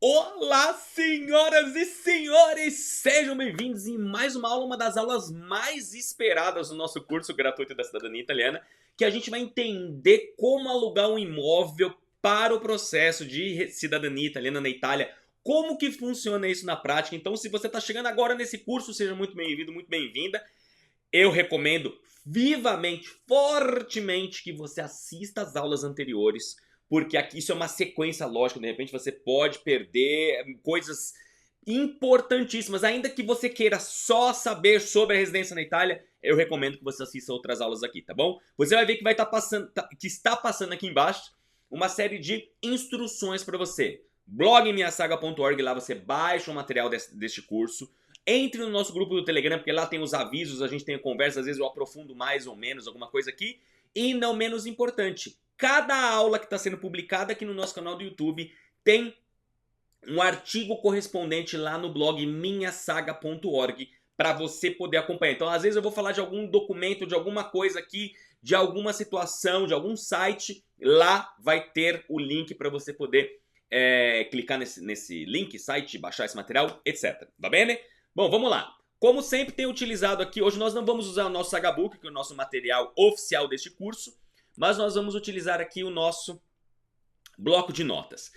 Olá, senhoras e senhores! Sejam bem-vindos em mais uma aula, uma das aulas mais esperadas do nosso curso gratuito da cidadania italiana, que a gente vai entender como alugar um imóvel para o processo de cidadania italiana na Itália, como que funciona isso na prática. Então, se você está chegando agora nesse curso, seja muito bem-vindo, muito bem-vinda. Eu recomendo vivamente, fortemente que você assista às aulas anteriores, porque aqui isso é uma sequência lógica, de repente você pode perder coisas importantíssimas. Ainda que você queira só saber sobre a residência na Itália, eu recomendo que você assista outras aulas aqui, tá bom? Você vai ver que vai estar passando, que está passando aqui embaixo uma série de instruções para você. Blog minhasaga.org, lá você baixa o material deste curso. Entre no nosso grupo do Telegram, porque lá tem os avisos, a gente tem a conversa, às vezes eu aprofundo mais ou menos alguma coisa aqui. E não menos importante, cada aula que está sendo publicada aqui no nosso canal do YouTube tem um artigo correspondente lá no blog minhasaga.org para você poder acompanhar. Então, às vezes eu vou falar de algum documento, de alguma coisa aqui, de alguma situação, de algum site, lá vai ter o link para você poder clicar nesse link, site, baixar esse material, etc. Tá bem, né? Bom, vamos lá. Como sempre tenho utilizado aqui, hoje nós não vamos usar o nosso Sagabook, que é o nosso material oficial deste curso, mas nós vamos utilizar aqui o nosso bloco de notas.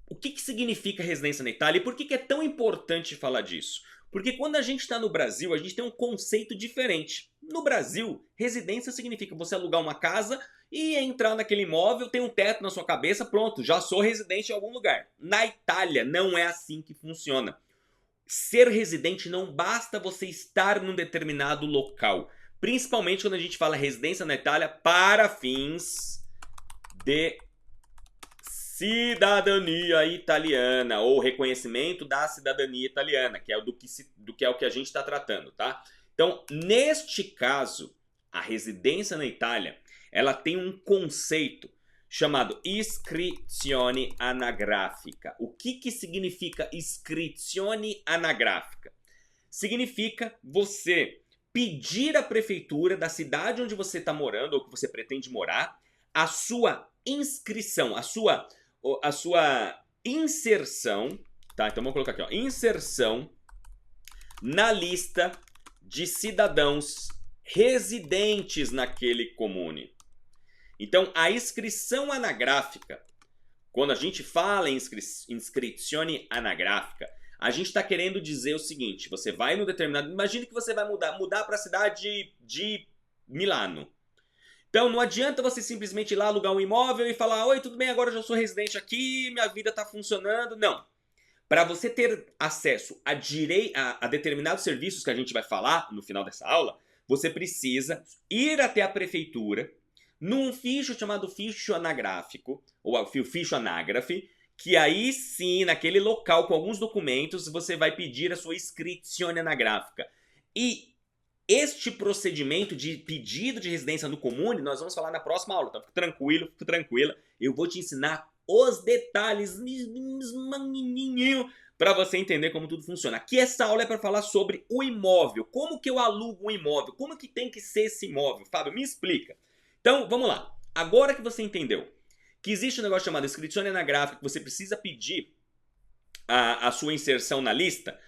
O que significa residência na Itália e por que é tão importante falar disso? Porque quando a gente está no Brasil, a gente tem um conceito diferente. No Brasil, residência significa você alugar uma casa e entrar naquele imóvel, tem um teto na sua cabeça, pronto, já sou residente em algum lugar. Na Itália, não é assim que funciona. Ser residente não basta você estar num determinado local. Principalmente quando a gente fala residência na Itália para fins de cidadania italiana ou reconhecimento da cidadania italiana, que é o que a gente está tratando, tá? Então, neste caso, a residência na Itália, ela tem um conceito chamado iscrizione anagrafica. O que significa iscrizione anagrafica? Significa você pedir à prefeitura da cidade onde você está morando ou que você pretende morar a sua inscrição, a sua inserção, tá? Então vamos colocar aqui, ó, inserção na lista de cidadãos residentes naquele comune. Então, a inscrição anagráfica, quando a gente fala em inscrizione anagrafica, a gente está querendo dizer o seguinte: você vai no determinado... Imagine que você vai mudar para a cidade de Milano. Então, não adianta você simplesmente ir lá alugar um imóvel e falar: oi, tudo bem, agora eu já sou residente aqui, minha vida está funcionando. Não. Para você ter acesso a determinados serviços que a gente vai falar no final dessa aula, você precisa ir até a prefeitura num ficho chamado ficho anagráfico, ou ficho anágrafe, que aí sim, naquele local com alguns documentos, você vai pedir a sua iscrizione anagráfica. E este procedimento de pedido de residência no comune, nós vamos falar na próxima aula, tá? Fique tranquilo, fique tranquila. Eu vou te ensinar os detalhes para você entender como tudo funciona. Aqui essa aula é para falar sobre o imóvel. Como que eu alugo um imóvel? Como que tem que ser esse imóvel? Fábio, me explica. Então, vamos lá. Agora que você entendeu que existe um negócio chamado inscrizione anagrafica, que você precisa pedir a sua inserção na lista,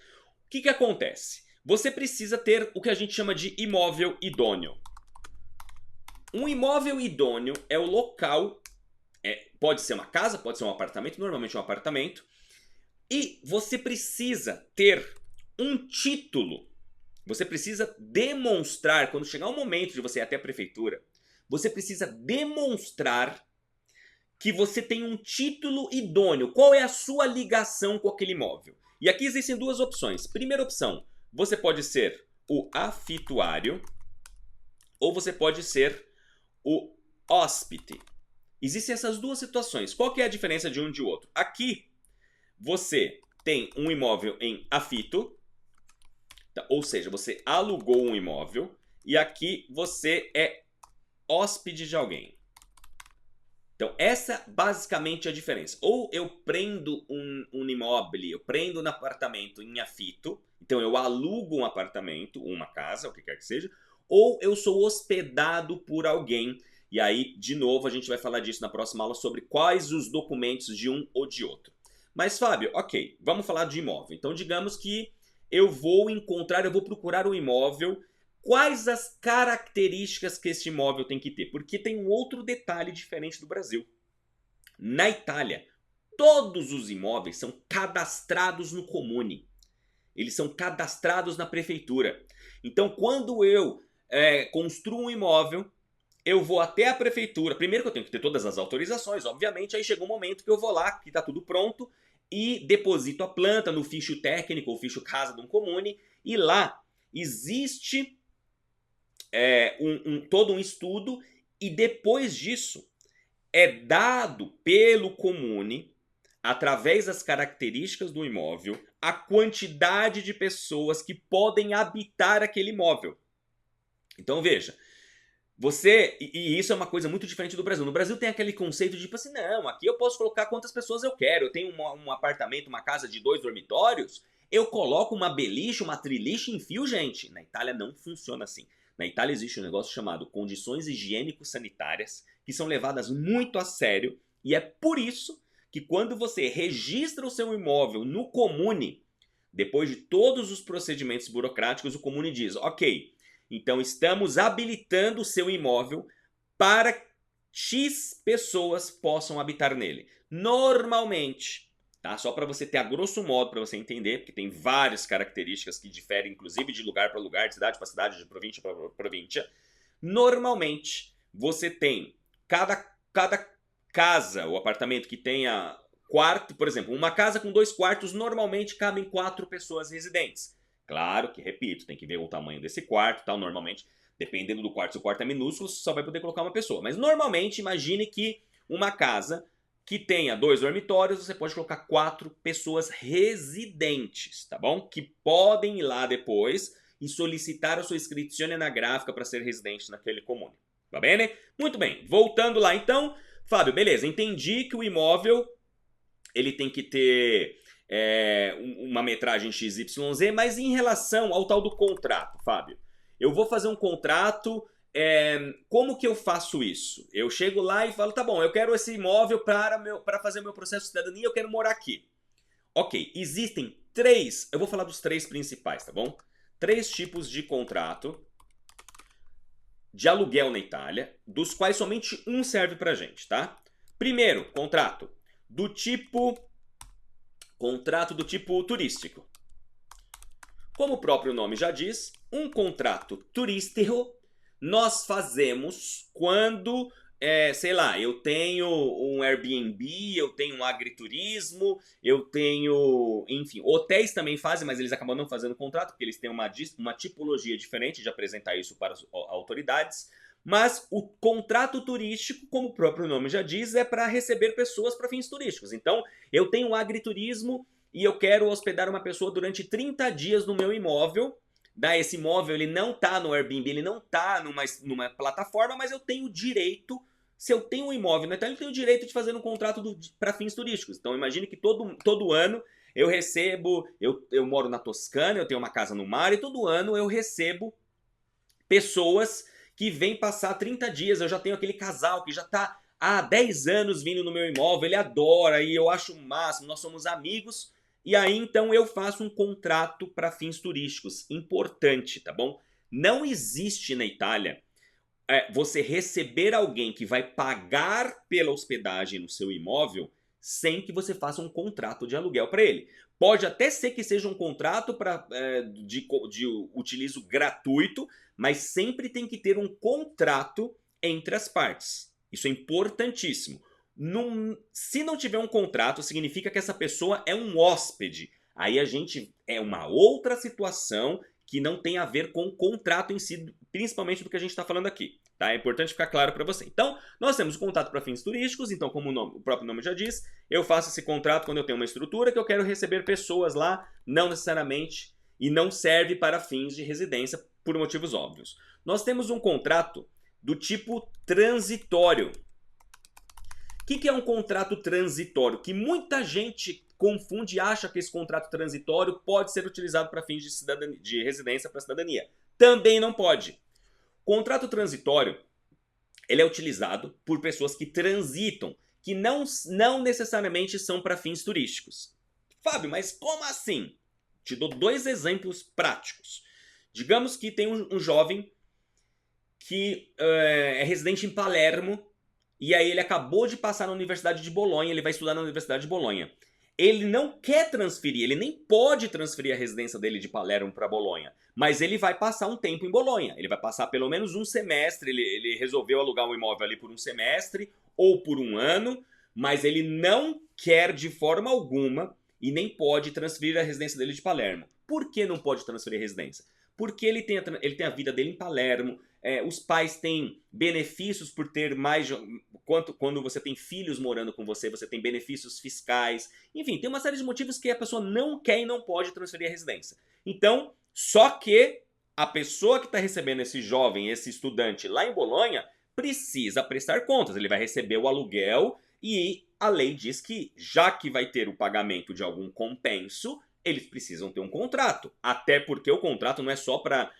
o que acontece? Você precisa ter o que a gente chama de imóvel idôneo. Um imóvel idôneo é o local, pode ser uma casa, pode ser um apartamento, normalmente um apartamento, e você precisa ter um título. Você precisa demonstrar, quando chegar o momento de você ir até a prefeitura, você precisa demonstrar que você tem um título idôneo. Qual é a sua ligação com aquele imóvel? E aqui existem duas opções. Primeira opção, você pode ser o afituário ou você pode ser o hóspede. Existem essas duas situações. Qual que é a diferença de um e de outro? Aqui você tem um imóvel em afito, ou seja, você alugou um imóvel, e aqui você é hóspede de alguém. Então, essa basicamente é a diferença. Ou eu prendo um imóvel, eu prendo um apartamento em afito, então eu alugo um apartamento, uma casa, o que quer que seja, ou eu sou hospedado por alguém. E aí, de novo, a gente vai falar disso na próxima aula sobre quais os documentos de um ou de outro. Mas, Fábio, ok, vamos falar de imóvel. Então, digamos que eu vou procurar um imóvel. Quais as características que esse imóvel tem que ter? Porque tem um outro detalhe diferente do Brasil. Na Itália, todos os imóveis são cadastrados no Comune. Eles são cadastrados na prefeitura. Então, quando eu construo um imóvel, eu vou até a prefeitura. Primeiro que eu tenho que ter todas as autorizações, obviamente. Aí chega um momento que eu vou lá, que está tudo pronto, e deposito a planta no ficho técnico ou ficho casa de um comune. E lá existe todo um estudo, e depois disso é dado pelo comune, através das características do imóvel, a quantidade de pessoas que podem habitar aquele imóvel. Então veja, e isso é uma coisa muito diferente do Brasil. No Brasil tem aquele conceito de tipo assim, não, aqui eu posso colocar quantas pessoas eu quero. Eu tenho um apartamento, uma casa de 2 dormitórios, eu coloco uma beliche, uma triliche e enfio gente. Na Itália não funciona assim. Na Itália existe um negócio chamado condições higiênico-sanitárias, que são levadas muito a sério, e é por isso que quando você registra o seu imóvel no Comune, depois de todos os procedimentos burocráticos, o Comune diz, ok, então estamos habilitando o seu imóvel para X pessoas possam habitar nele. Normalmente, tá? Só para você ter a grosso modo, para você entender, porque tem várias características que diferem, inclusive de lugar para lugar, de cidade para cidade, de província para província. Normalmente, você tem cada casa ou apartamento que tenha quarto, por exemplo, uma casa com 2 quartos, normalmente cabem 4 pessoas residentes. Claro que, repito, tem que ver o tamanho desse quarto, tal. Normalmente, dependendo do quarto, se o quarto é minúsculo, você só vai poder colocar uma pessoa. Mas normalmente, imagine que uma casa que tenha 2 dormitórios, você pode colocar 4 pessoas residentes, tá bom? Que podem ir lá depois e solicitar a sua inscrizione anagrafica para ser residente naquele comune. Tá bem, né? Muito bem, voltando lá então. Fábio, beleza, entendi que o imóvel ele tem que ter uma metragem XYZ, mas em relação ao tal do contrato, Fábio, eu vou fazer um contrato, como que eu faço isso? Eu chego lá e falo, tá bom, eu quero esse imóvel para fazer meu processo de cidadania, eu quero morar aqui. Ok, existem 3, eu vou falar dos 3 principais, tá bom? 3 tipos de contrato de aluguel na Itália, dos quais somente um serve pra gente, tá? Primeiro, contrato do tipo turístico. Como o próprio nome já diz, um contrato turístico nós fazemos quando, sei lá, eu tenho um Airbnb, eu tenho um agriturismo, eu tenho, enfim, hotéis também fazem, mas eles acabam não fazendo contrato, porque eles têm uma tipologia diferente de apresentar isso para as autoridades. Mas o contrato turístico, como o próprio nome já diz, é para receber pessoas para fins turísticos. Então, eu tenho um agriturismo e eu quero hospedar uma pessoa durante 30 dias no meu imóvel. Esse imóvel ele não está no Airbnb, ele não está numa plataforma, mas eu tenho direito, se eu tenho um imóvel na Itália, eu tenho o direito de fazer um contrato para fins turísticos. Então, imagine que todo ano eu recebo, eu moro na Toscana, eu tenho uma casa no mar, e todo ano eu recebo pessoas que vem passar 30 dias, eu já tenho aquele casal que já está há 10 anos vindo no meu imóvel, ele adora e eu acho o máximo, nós somos amigos, e aí então eu faço um contrato para fins turísticos, importante, tá bom? Não existe na Itália você receber alguém que vai pagar pela hospedagem no seu imóvel sem que você faça um contrato de aluguel para ele. Pode até ser que seja um contrato de utilizo gratuito, mas sempre tem que ter um contrato entre as partes. Isso é importantíssimo. Se não tiver um contrato, significa que essa pessoa é um hóspede. Aí é uma outra situação que não tem a ver com o contrato em si, principalmente do que a gente está falando aqui. Tá? É importante ficar claro para você. Então, nós temos o contrato para fins turísticos, então como o próprio nome já diz, eu faço esse contrato quando eu tenho uma estrutura que eu quero receber pessoas lá, não necessariamente, e não serve para fins de residência por motivos óbvios. Nós temos um contrato do tipo transitório. O que é um contrato transitório? Que muita gente confunde e acha que esse contrato transitório pode ser utilizado para fins de residência para cidadania. Também não pode. Contrato transitório, ele é utilizado por pessoas que transitam, que não necessariamente são para fins turísticos. Fábio, mas como assim? Te dou 2 exemplos práticos. Digamos que tem um jovem que é residente em Palermo, e aí ele acabou de passar na Universidade de Bolonha, ele vai estudar na Universidade de Bolonha. Ele não quer transferir, ele nem pode transferir a residência dele de Palermo para Bolonha, mas ele vai passar um tempo em Bolonha, ele vai passar pelo menos um semestre, ele resolveu alugar um imóvel ali por um semestre ou por um ano, mas ele não quer de forma alguma e nem pode transferir a residência dele de Palermo. Por que não pode transferir a residência? Porque ele tem a vida dele em Palermo, os pais têm benefícios por ter mais... Quando você tem filhos morando com você, você tem benefícios fiscais. Enfim, tem uma série de motivos que a pessoa não quer e não pode transferir a residência. Então, só que a pessoa que está recebendo esse jovem, esse estudante lá em Bolonha, precisa prestar contas. Ele vai receber o aluguel e a lei diz que, já que vai ter o pagamento de algum compenso, eles precisam ter um contrato. Até porque o contrato não é só para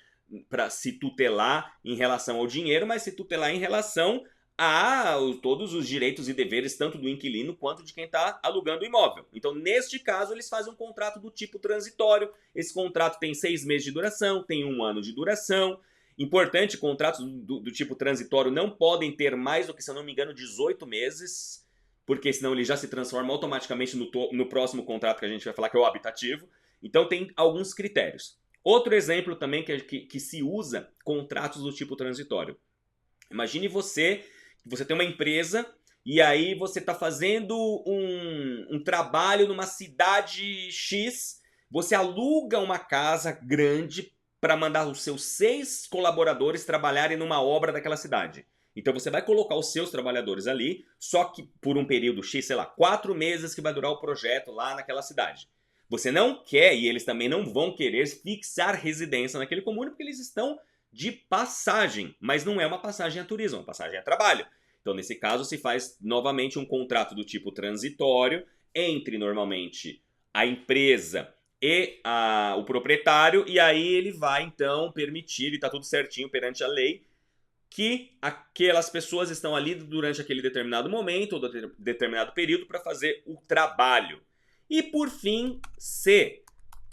se tutelar em relação ao dinheiro, mas se tutelar em relação a todos os direitos e deveres, tanto do inquilino quanto de quem está alugando o imóvel. Então, neste caso, eles fazem um contrato do tipo transitório. Esse contrato tem 6 meses de duração, tem 1 ano de duração. Importante, contratos do tipo transitório não podem ter mais do que, se eu não me engano, 18 meses, porque senão ele já se transforma automaticamente no próximo contrato que a gente vai falar, que é o habitativo. Então, tem alguns critérios. Outro exemplo também que se usa contratos do tipo transitório. Imagine você tem uma empresa e aí você está fazendo um trabalho numa cidade X, você aluga uma casa grande para mandar os seus 6 colaboradores trabalharem numa obra daquela cidade. Então você vai colocar os seus trabalhadores ali, só que por um período X, sei lá, 4 meses que vai durar o projeto lá naquela cidade. Você não quer, e eles também não vão querer, fixar residência naquele comune, porque eles estão de passagem, mas não é uma passagem a turismo, é uma passagem a trabalho. Então, nesse caso, se faz novamente um contrato do tipo transitório entre, normalmente, a empresa e o proprietário, e aí ele vai, então, permitir, e está tudo certinho perante a lei, que aquelas pessoas estão ali durante aquele determinado momento ou determinado período para fazer o trabalho. E, por fim, C.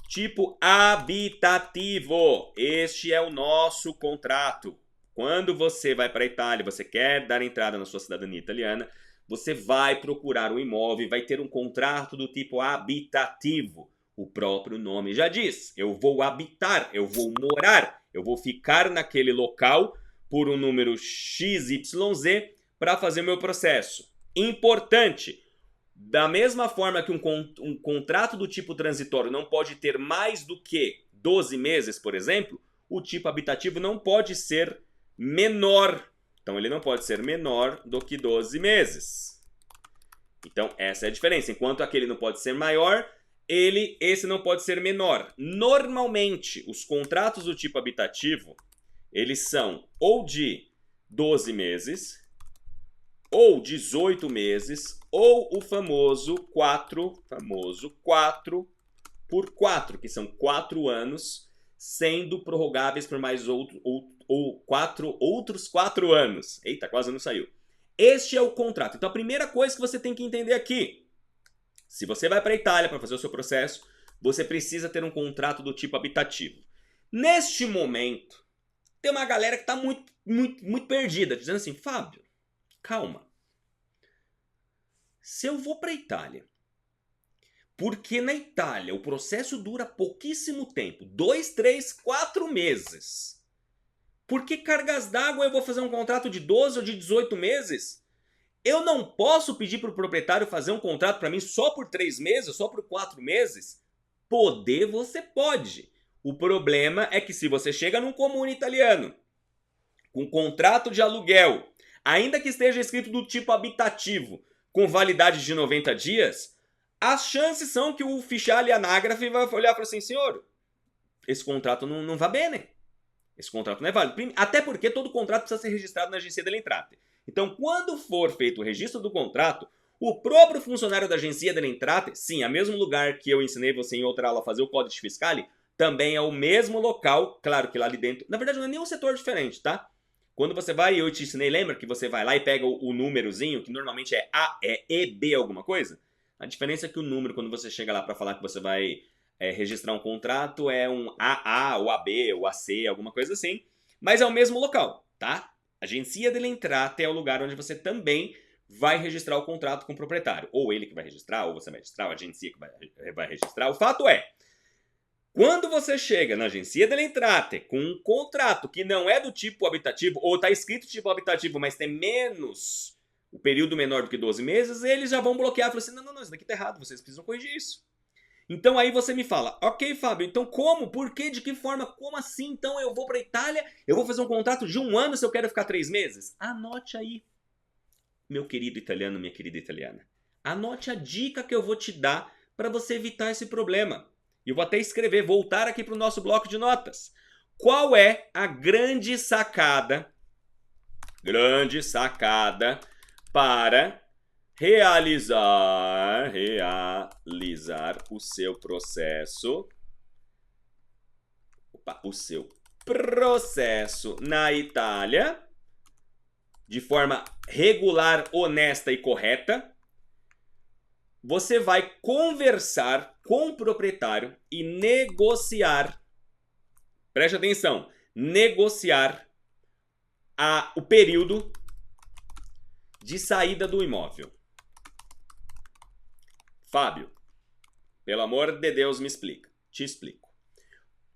Tipo habitativo. Este é o nosso contrato. Quando você vai para a Itália, você quer dar entrada na sua cidadania italiana, você vai procurar um imóvel e vai ter um contrato do tipo habitativo. O próprio nome já diz. Eu vou habitar, eu vou morar, eu vou ficar naquele local por um número XYZ para fazer o meu processo. Importante. Da mesma forma que um contrato do tipo transitório não pode ter mais do que 12 meses, por exemplo, o tipo habitativo não pode ser menor. Então, ele não pode ser menor do que 12 meses. Então, essa é a diferença. Enquanto aquele não pode ser maior, esse não pode ser menor. Normalmente, os contratos do tipo habitativo, eles são ou de 12 meses, ou 18 meses, ou o famoso 4 por 4, que são 4 anos, sendo prorrogáveis por mais outros 4 anos. Eita, quase não saiu. Este é o contrato. Então, a primeira coisa que você tem que entender aqui, se você vai para a Itália para fazer o seu processo, você precisa ter um contrato do tipo habitativo. Neste momento, tem uma galera que está muito perdida, dizendo assim, Fábio, calma. Se eu vou para a Itália, porque na Itália o processo dura pouquíssimo tempo, 2, 3, 4 meses. Por que cargas d'água eu vou fazer um contrato de 12 ou de 18 meses? Eu não posso pedir para o proprietário fazer um contrato para mim só por 3 meses, só por 4 meses? Poder você pode. O problema é que se você chega num comune italiano, com contrato de aluguel, ainda que esteja escrito do tipo habitativo, com validade de 90 dias, as chances são que o ufficiale anagrafe vai olhar e falar assim, senhor, esse contrato não va bene. Esse contrato não é válido. Até porque todo contrato precisa ser registrado na Agência delle Entrate. Então, quando for feito o registro do contrato, o próprio funcionário da Agência delle Entrate, sim, é o mesmo lugar que eu ensinei você em outra aula a fazer o Códice Fiscale, também é o mesmo local, claro que lá ali dentro, na verdade não é nem um setor diferente, tá? Quando você vai, eu te ensinei, lembra que você vai lá e pega o númerozinho, que normalmente é A, é EB alguma coisa? A diferença é que o número, quando você chega lá para falar que você vai registrar um contrato, é um AA, ou AB, ou AC, alguma coisa assim. Mas é o mesmo local, tá? Agência del Entrate é o lugar onde você também vai registrar o contrato com o proprietário. Ou ele que vai registrar, ou você vai registrar, ou a agência que vai registrar. O fato é, quando você chega na Agência del Entrate com um contrato que não é do tipo habitativo, ou está escrito tipo habitativo, mas tem menos, o período menor do que 12 meses, eles já vão bloquear. Falam assim, não, isso daqui tá errado, vocês precisam corrigir isso. Então aí você me fala, ok, Fábio, então como? Por quê? De que forma? Como assim? Então eu vou para Itália, eu vou fazer um contrato de 1 ano se eu quero ficar 3 meses? Anote aí, meu querido italiano, minha querida italiana. Anote a dica que eu vou te dar para você evitar esse problema. E eu vou até escrever, voltar aqui para o nosso bloco de notas. Qual é a grande sacada para realizar o seu processo, na Itália de forma regular, honesta e correta? Você vai conversar com o proprietário e negociar, preste atenção, negociar o período de saída do imóvel. Fábio, pelo amor de Deus, me explica. Te explico.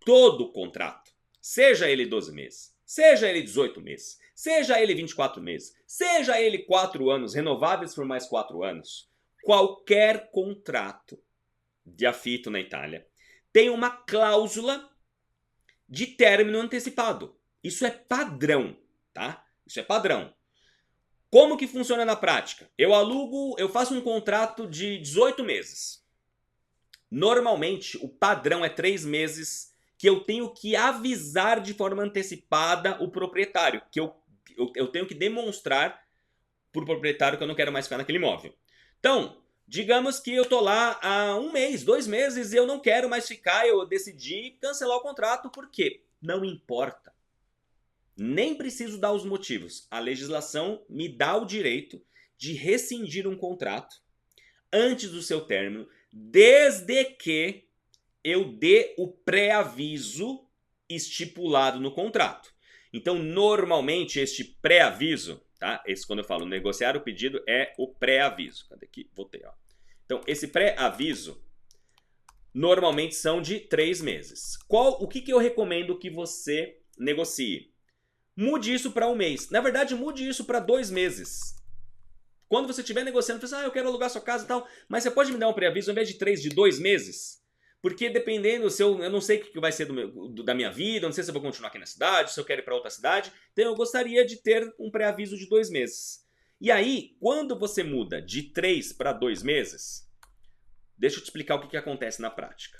Todo contrato, seja ele 12 meses, seja ele 18 meses, seja ele 24 meses, seja ele 4 anos, renováveis por mais 4 anos, qualquer contrato de afito na Itália tem uma cláusula de término antecipado. Isso é padrão, tá? Isso é padrão. Como que funciona na prática? Eu faço um contrato de 18 meses. Normalmente, o padrão é 3 meses que eu tenho que avisar de forma antecipada o proprietário, que eu tenho que demonstrar para o proprietário que eu não quero mais ficar naquele imóvel. Então, digamos que eu tô lá há 1 mês, 2 meses e eu não quero mais ficar, eu decidi cancelar o contrato, por quê? Não importa. Nem preciso dar os motivos. A legislação me dá o direito de rescindir um contrato antes do seu término, desde que eu dê o pré-aviso estipulado no contrato. Então, normalmente, este pré-aviso, tá? Esse, quando eu falo negociar o pedido, é o pré-aviso. Cadê aqui? Voltei, ó. Então, esse pré-aviso normalmente são de 3 meses. O que eu recomendo que você negocie? Mude isso para 1 mês. Na verdade, mude isso para 2 meses. Quando você estiver negociando, você fala, eu quero alugar sua casa e tal, mas você pode me dar um pré-aviso ao invés de 3, de 2 meses? Porque dependendo, eu não sei o que vai ser da minha vida, eu não sei se eu vou continuar aqui na cidade, se eu quero ir para outra cidade, então eu gostaria de ter um pré-aviso de 2 meses. E aí, quando você muda de 3 para 2 meses, deixa eu te explicar o que acontece na prática.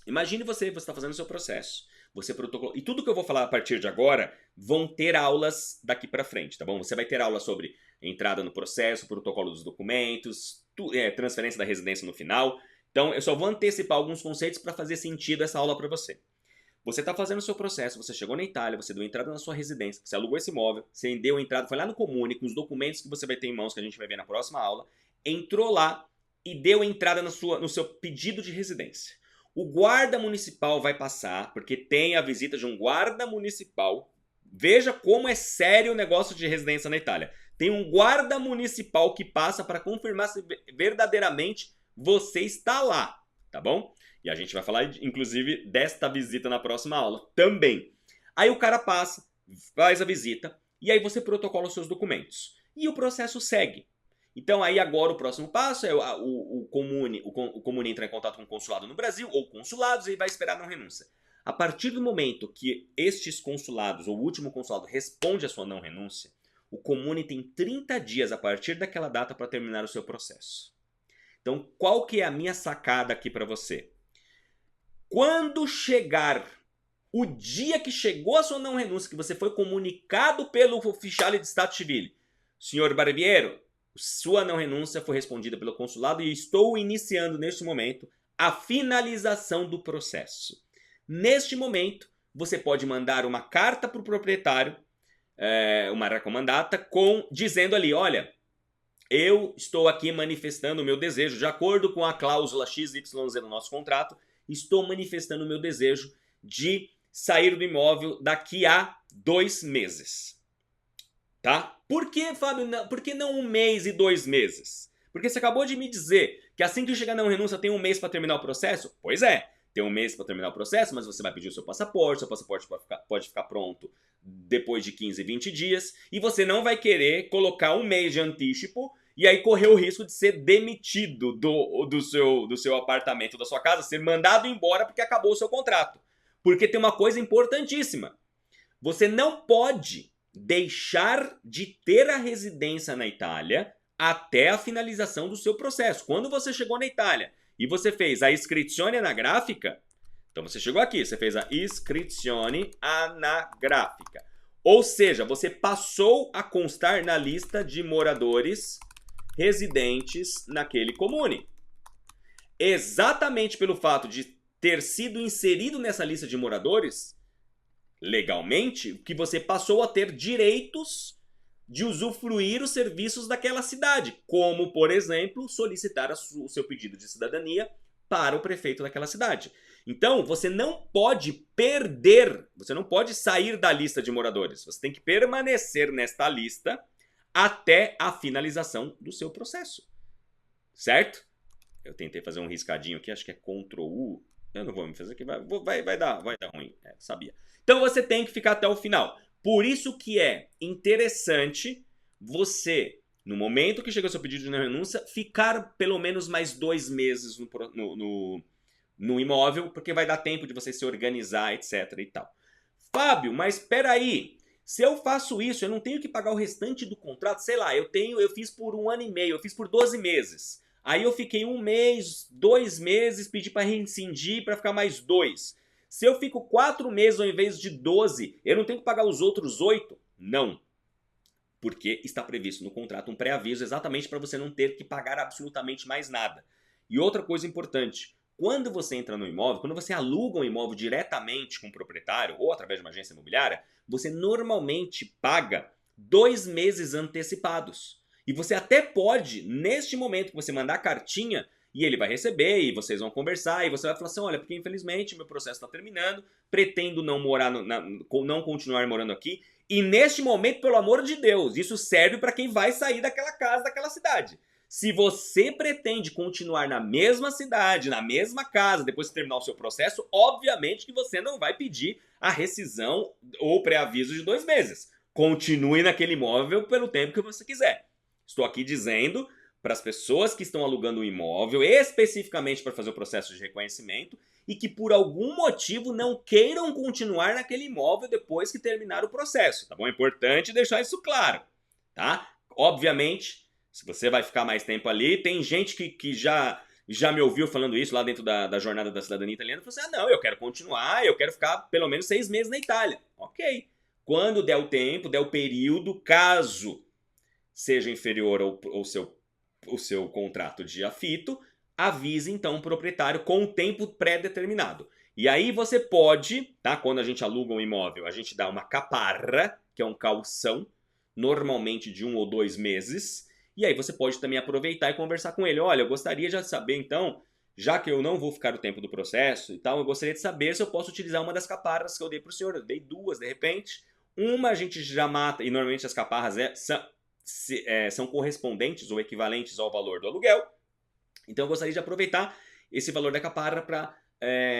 Imagine você está fazendo o seu processo, você protocola, e tudo que eu vou falar a partir de agora vão ter aulas daqui para frente, tá bom? Você vai ter aula sobre entrada no processo, protocolo dos documentos, transferência da residência no final. Então eu só vou antecipar alguns conceitos para fazer sentido essa aula para você. Você está fazendo o seu processo, você chegou na Itália, você deu entrada na sua residência, você alugou esse imóvel, você deu entrada, foi lá no Comune com os documentos que você vai ter em mãos, que a gente vai ver na próxima aula, entrou lá e deu entrada no seu pedido de residência. O guarda municipal vai passar, porque tem a visita de um guarda municipal. Veja como é sério o negócio de residência na Itália. Tem um guarda municipal que passa para confirmar se verdadeiramente você está lá, tá bom? E a gente vai falar, inclusive, desta visita na próxima aula também. Aí o cara passa, faz a visita, e aí você protocola os seus documentos. E o processo segue. Então aí agora o próximo passo é o Comune entrar em contato com o consulado no Brasil, ou consulados, e vai esperar não renúncia. A partir do momento que estes consulados, ou o último consulado, responde a sua não renúncia, o Comune tem 30 dias a partir daquela data para terminar o seu processo. Então qual que é a minha sacada aqui para você? Quando chegar o dia que chegou a sua não renúncia, que você foi comunicado pelo Ufficiale di Stato Civile, senhor Barbiero, sua não renúncia foi respondida pelo consulado e estou iniciando neste momento a finalização do processo. Neste momento, você pode mandar uma carta para o proprietário uma recomendata dizendo ali, olha, eu estou aqui manifestando o meu desejo, de acordo com a cláusula XYZ do nosso contrato, estou manifestando o meu desejo de sair do imóvel daqui a 2 meses. Tá? Por que, Fábio? Por que não 1 mês e 2 meses? Porque você acabou de me dizer que assim que chegar na renúncia tem 1 mês para terminar o processo? Pois é, tem 1 mês para terminar o processo, mas você vai pedir o seu passaporte pode ficar pronto depois de 15, 20 dias, e você não vai querer colocar 1 mês de anticipo e aí correr o risco de ser demitido do seu apartamento, da sua casa, ser mandado embora porque acabou o seu contrato. Porque tem uma coisa importantíssima. Você não pode deixar de ter a residência na Itália até a finalização do seu processo. Quando você chegou na Itália e você fez a iscrizione anagrafica, então você chegou aqui, você fez a iscrizione anagrafica. Ou seja, você passou a constar na lista de moradores residentes naquele comune. Exatamente pelo fato de ter sido inserido nessa lista de moradores, legalmente, que você passou a ter direitos de usufruir os serviços daquela cidade, como, por exemplo, solicitar o seu pedido de cidadania para o prefeito daquela cidade. Então, você não pode perder, você não pode sair da lista de moradores, você tem que permanecer nesta lista até a finalização do seu processo, certo? Eu tentei fazer um riscadinho aqui, acho que é Ctrl U. Eu não vou me fazer aqui, vai dar ruim, sabia. Então você tem que ficar até o final. Por isso que é interessante você, no momento que chega o seu pedido de renúncia, ficar pelo menos mais 2 meses no imóvel, porque vai dar tempo de você se organizar, etc e tal. Fábio, mas peraí, se eu faço isso, eu não tenho que pagar o restante do contrato? Sei lá, eu fiz por 1 ano e meio, eu fiz por 12 meses. Aí eu fiquei 1 mês, 2 meses, pedi para rescindir para ficar mais 2. Se eu fico 4 meses ao invés de 12, eu não tenho que pagar os outros 8? Não. Porque está previsto no contrato um pré-aviso exatamente para você não ter que pagar absolutamente mais nada. E outra coisa importante, quando você entra no imóvel, quando você aluga um imóvel diretamente com o proprietário ou através de uma agência imobiliária, você normalmente paga 2 meses antecipados. E você até pode, neste momento que você mandar a cartinha, e ele vai receber, e vocês vão conversar, e você vai falar assim, olha, porque infelizmente meu processo está terminando, pretendo não continuar morando aqui, e neste momento, pelo amor de Deus, isso serve para quem vai sair daquela casa, daquela cidade. Se você pretende continuar na mesma cidade, na mesma casa, depois de terminar o seu processo, obviamente que você não vai pedir a rescisão ou pré-aviso de 2 meses. Continue naquele imóvel pelo tempo que você quiser. Estou aqui dizendo para as pessoas que estão alugando o imóvel, especificamente para fazer o processo de reconhecimento, e que por algum motivo não queiram continuar naquele imóvel depois que terminar o processo, tá bom? É importante deixar isso claro, tá? Obviamente, se você vai ficar mais tempo ali, tem gente que já me ouviu falando isso lá dentro da jornada da cidadania italiana, falou assim, não, eu quero continuar, eu quero ficar pelo menos 6 meses na Itália. Ok. Quando der o tempo, der o período, caso seja inferior ao seu contrato de afito, avise então o proprietário com um tempo pré-determinado. E aí você pode, tá? Quando a gente aluga um imóvel, a gente dá uma caparra, que é um calção, normalmente de 1 ou 2 meses, e aí você pode também aproveitar e conversar com ele. Olha, eu gostaria de saber então, já que eu não vou ficar o tempo do processo e tal, eu gostaria de saber se eu posso utilizar uma das caparras que eu dei para o senhor. Eu dei 2, de repente. Uma a gente já mata, e normalmente as caparras são correspondentes ou equivalentes ao valor do aluguel. Então eu gostaria de aproveitar esse valor da caparra para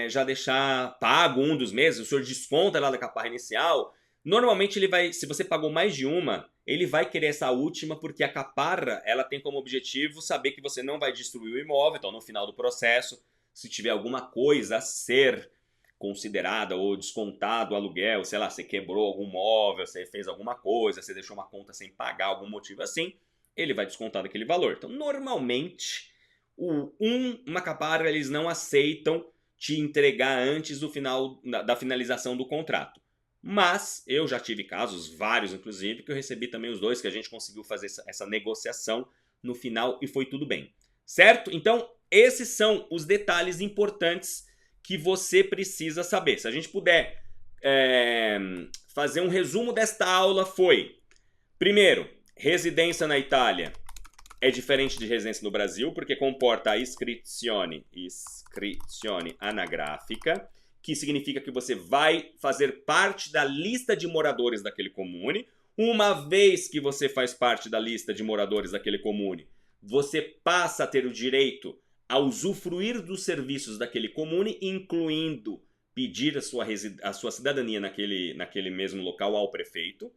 já deixar pago um dos meses. O senhor desconta lá da caparra inicial. Normalmente ele vai, se você pagou mais de uma, ele vai querer essa última, porque a caparra ela tem como objetivo saber que você não vai destruir o imóvel. Então no final do processo, se tiver alguma coisa a ser considerada ou descontado o aluguel, sei lá, você quebrou algum móvel, você fez alguma coisa, você deixou uma conta sem pagar, algum motivo assim, ele vai descontar daquele valor. Então normalmente uma caparra eles não aceitam te entregar antes do final da finalização do contrato. Mas eu já tive casos, vários inclusive, que eu recebi também os 2, que a gente conseguiu fazer essa negociação no final e foi tudo bem. Certo? Então esses são os detalhes importantes que você precisa saber. Se a gente puder fazer um resumo desta aula foi: primeiro, residência na Itália é diferente de residência no Brasil, porque comporta a iscrizione anagrafica, que significa que você vai fazer parte da lista de moradores daquele comune. Uma vez que você faz parte da lista de moradores daquele comune, você passa a ter o direito a usufruir dos serviços daquele comune, incluindo pedir a sua cidadania naquele mesmo local ao prefeito.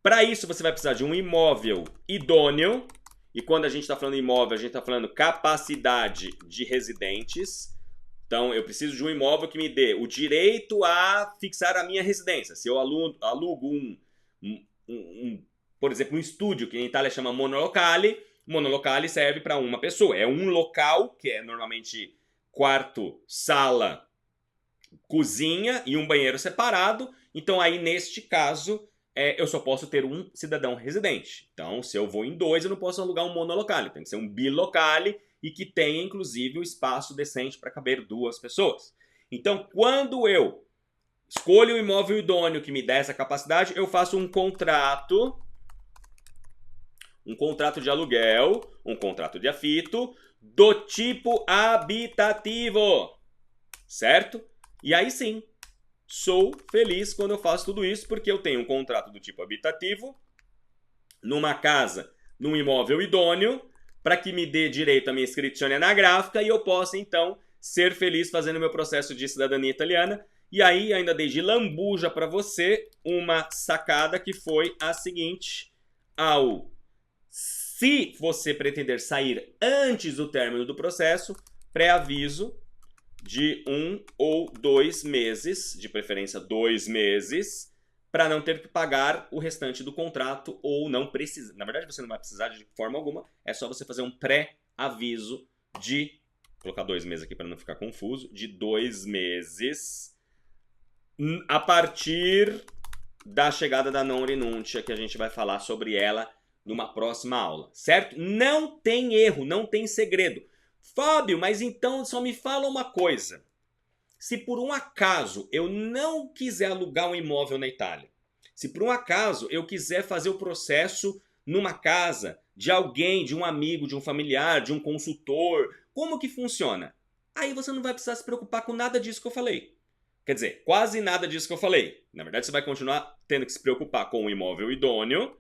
Para isso, você vai precisar de um imóvel idôneo. E quando a gente está falando imóvel, a gente está falando capacidade de residentes. Então, eu preciso de um imóvel que me dê o direito a fixar a minha residência. Se eu alugo por exemplo, um estúdio, que em Itália chama monolocale serve para uma pessoa. É um local, que é normalmente quarto, sala, cozinha e um banheiro separado. Então, aí, neste caso, eu só posso ter um cidadão residente. Então, se eu vou em dois, eu não posso alugar um monolocale. Tem que ser um bilocale e que tenha, inclusive, um espaço decente para caber duas pessoas. Então, quando eu escolho o imóvel idôneo que me dá essa capacidade, eu faço um contrato de aluguel, um contrato de afito, do tipo habitativo, certo? E aí sim, sou feliz quando eu faço tudo isso, porque eu tenho um contrato do tipo habitativo, numa casa, num imóvel idôneo, para que me dê direito à minha iscrizione anagrafica e eu possa, então, ser feliz fazendo meu processo de cidadania italiana. E aí, ainda dei de lambuja para você uma sacada que foi a seguinte: se você pretender sair antes do término do processo, pré-aviso de 1 ou 2 meses, de preferência 2 meses, para não ter que pagar o restante do contrato ou não precisa. Na verdade, você não vai precisar de forma alguma, é só você fazer um pré-aviso de, vou colocar 2 meses aqui para não ficar confuso, de 2 meses a partir da chegada da non renuncia, que a gente vai falar sobre ela numa próxima aula, certo? Não tem erro, não tem segredo. Fábio, mas então só me fala uma coisa. Se por um acaso eu não quiser alugar um imóvel na Itália, se por um acaso eu quiser fazer o processo numa casa de alguém, de um amigo, de um familiar, de um consultor, como que funciona? Aí você não vai precisar se preocupar com nada disso que eu falei. Quer dizer, quase nada disso que eu falei. Na verdade, você vai continuar tendo que se preocupar com o imóvel idôneo,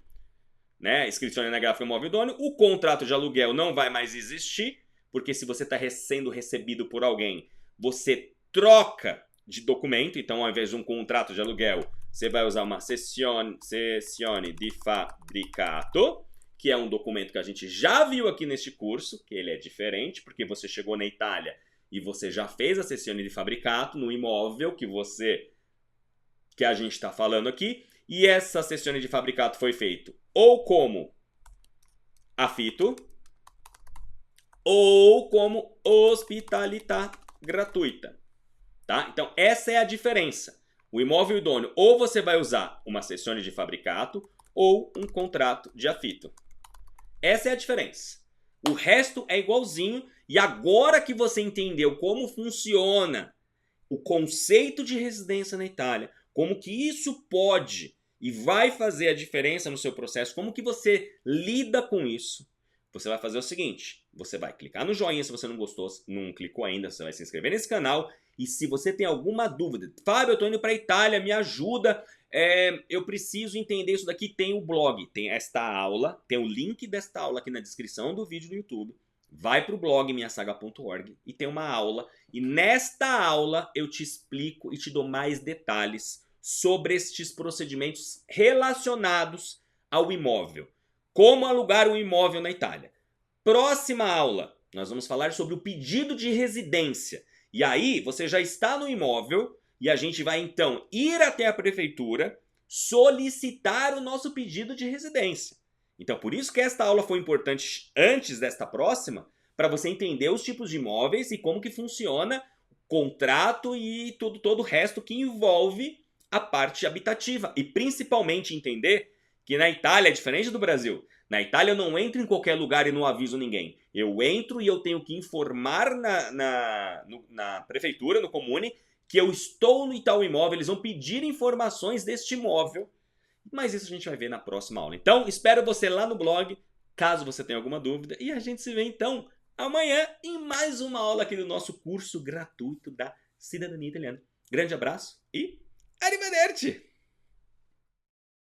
né? Inscrição anagrafica imóvel idôneo. O contrato de aluguel não vai mais existir, porque se você está sendo recebido por alguém, você troca de documento. Então, ao invés de um contrato de aluguel, você vai usar uma cessione di fabbricato, que é um documento que a gente já viu aqui neste curso, que ele é diferente, porque você chegou na Itália e você já fez a cessione di fabbricato no imóvel que a gente está falando aqui. E essa cessione di fabbricato foi feita ou como afito ou como hospitalità gratuita, tá? Então essa é a diferença. O imóvel idôneo, ou você vai usar uma cessione di fabbricato ou um contrato de afito. Essa é a diferença. O resto é igualzinho. E agora que você entendeu como funciona o conceito de residência na Itália, como que isso pode e vai fazer a diferença no seu processo, como que você lida com isso, você vai fazer o seguinte: você vai clicar no joinha se você não gostou, não clicou ainda, você vai se inscrever nesse canal. E se você tem alguma dúvida, Fábio, eu tô indo para a Itália, me ajuda, eu preciso entender isso daqui, tem o blog, tem esta aula, tem o link desta aula aqui na descrição do vídeo do YouTube. Vai para o blog minhasaga.org e tem uma aula. E nesta aula eu te explico e te dou mais detalhes sobre estes procedimentos relacionados ao imóvel. Como alugar um imóvel na Itália. Próxima aula, nós vamos falar sobre o pedido de residência. E aí você já está no imóvel e a gente vai então ir até a prefeitura solicitar o nosso pedido de residência. Então, por isso que esta aula foi importante antes desta próxima, para você entender os tipos de imóveis e como que funciona o contrato e todo o resto que envolve a parte habitativa. E principalmente entender que na Itália é diferente do Brasil. Na Itália eu não entro em qualquer lugar e não aviso ninguém. Eu entro e eu tenho que informar na prefeitura, no comune, que eu estou no tal imóvel, eles vão pedir informações deste imóvel, mas isso a gente vai ver na próxima aula. Então, espero você lá no blog, caso você tenha alguma dúvida, e a gente se vê então amanhã em mais uma aula aqui do nosso curso gratuito da Cidadania Italiana. Grande abraço e arrivederci!